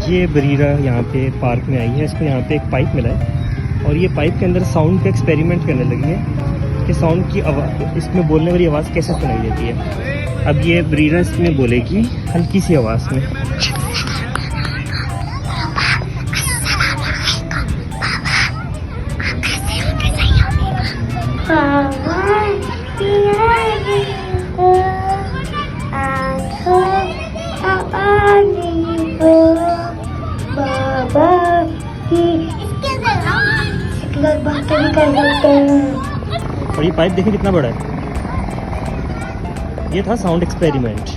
ये बरीरा यहाँ पे पार्क में आई है, इसको यहाँ पे एक पाइप मिला है और ये पाइप के अंदर साउंड का एक्सपेरिमेंट करने लगी है कि साउंड की आवाज़, इसमें बोलने वाली आवाज़ कैसे सुनाई देती है। अब ये बरीरा इसमें बोलेगी हल्की सी आवाज़ में। और ये पाइप देखिए कितना बड़ा है। ये था साउंड एक्सपेरिमेंट।